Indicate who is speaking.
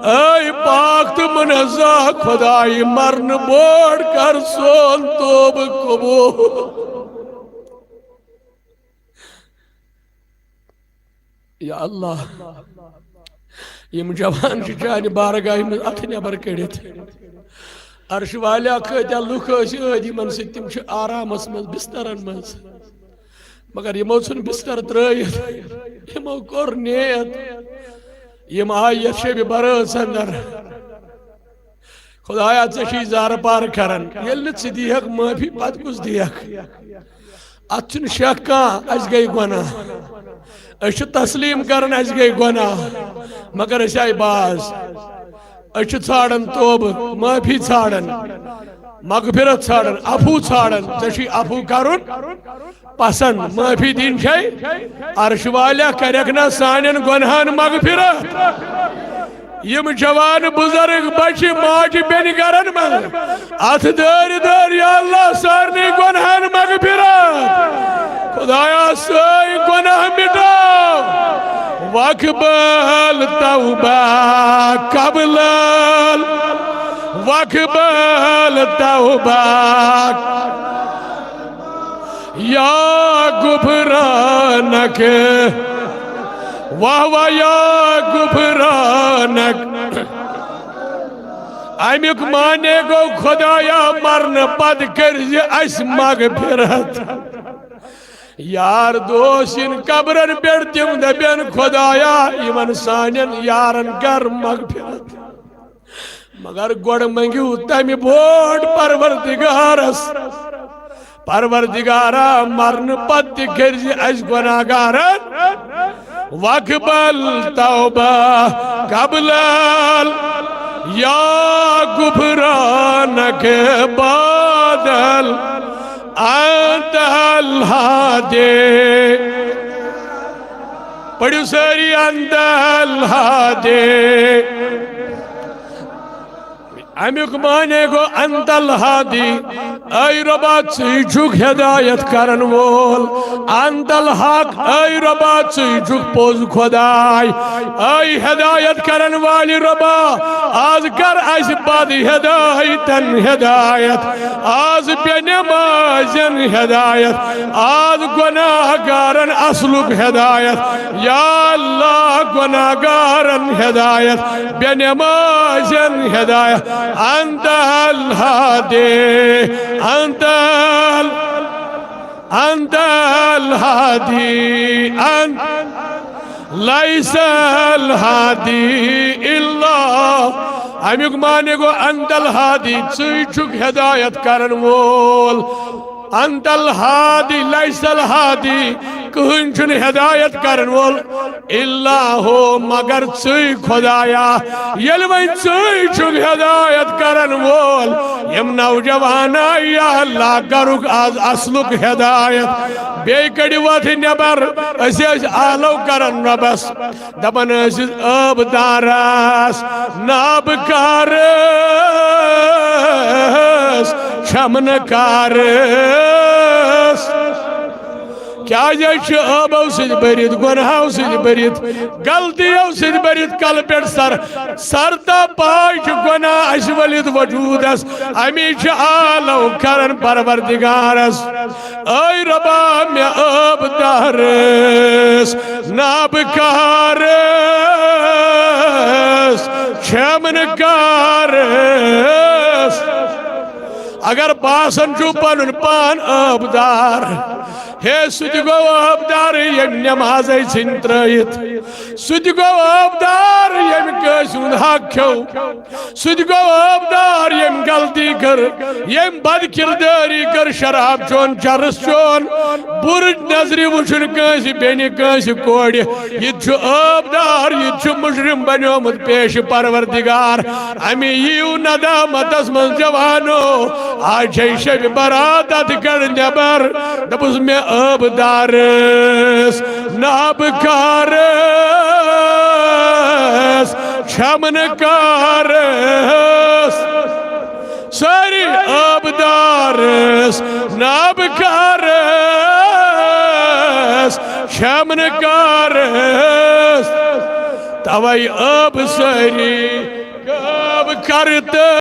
Speaker 1: اے پاک تو منزہ خدای مرن بوڑ کر سون توب قبول یا اللہ یم جوان چانہ بارگاہ من اتھ نبر کڑت عرش والیا کتیا لکھ یمن ست تم آرامس مز بسترن مز مگر یمو ژھن بستر ترٲیِتھ یمو کوٚر نیت یم آیہِ یتھ شب برٲژ اندر خدایا ژےٚ چھی زارٕ پار کران ییٚلہِ نہٕ ژٕ دِیہکھ معٲفی پتہٕ کُس دِیہکھ اتھ چھُنہٕ شک کانٛہہ اسہِ گٔے گۄناہ أسۍ چھِ تسلیٖم کران اسہِ گٔے گۄناہ مگر أسۍ آیہِ باز أسۍ چھِ ژھانڈان توبہٕ معٲفی ژھانڈان مغفرت ژھانڈان عفو ژھانڈان ژےٚ چھُے عفو کرُن پسند معافی دین چھے عرش والیہ کرک نا سانین گناہن مغفرت یم جوان بزرگ بچ ماج بین گرن من اتھ دار یا اللہ سارنی گناہن مغفرت خدایا سائی گناہ مٹاو واقبل توبہ قبل واقبل توبہ یا غفرانک واہ واہ یا غفرانک امیک مانے گو خدایا مرن پد کرز اس مغفرت یار دوست ان قبرن پیٹ تم دبین خدایا یمن سانین یارن گر مغفرت مگر گوڑ منگیو تمی بوڑ پروردگارس پروردگارا مرن پت کرزی اس گناہگارن واقبل توبہ قبل یا غفرانک بادل انت الہادی پڑھو ساری انت الہادی امیک مانے گو انت الہادی اے ربا چیچک ہدایت کرن وول انت الحق اے ربا چیچک پوز خدای اے ہدایت کرن والی ربا آز کر اس بد ہدایتن ہدایت آز بے نمازن ہدایت آز گناہگارن اسلوک ہدایت یا اللہ گناہگارن ہدایت بے نمازن ہدایت انت الہادی انت الہادی انت لیس الہادی اللہ امیک مانے گو انت الہادی چیچک ہدایت کرن وول انت الہادی لیس الہادی کہن چھن ہدایت کرن وول اللہ ہو مگر چی خدایا یلوی چی چھن ہدایت کرن وول یم نوجوانا یا اللہ کرک آز اسلک ہدایت بے کڑی وات نبر اسی آلو کرن ربس دبن اسی اب داراس ناب کارس شمن کارس کیا یہ آبو سید برید گناہو سید برید غلطیو سید برید کل پیٹ سر تا پاش گناہ اس ولید وجود اس امیش آلو کرن پروردگارس اے ربا میں آب دارس ناب کارس شمن کارس اگر باسن جو پنن پان آبدار ہے سُتہِ گو آبدار یم نماز ژھنترٲیِتھ سُتہِ گو آبدار یم کٲنٛسہِ ہُنٛد حق کھیوٚو سُتہِ گو آبدار یم غلطی کٔر یم بد کردٲری کٔر شراب چون چرس چون بُرٕ نظرِ وٕچھُن کٲنٛسہِ بیٚنہِ کٲنٛسہِ کورِ یہِ تہِ چھُ آبدار یہِ تہِ چھُ مُجرم بنیومُت پیش پروردگار امی یِیِو ندامتس منٛز جوانو آج چھے شب برات اتھ کڑ نٮ۪بر دپُس مےٚ آبدارس ناب کارس شمن کارس ساری آبدارس ناب کارس شمن کارس توے اب ساری کب کرت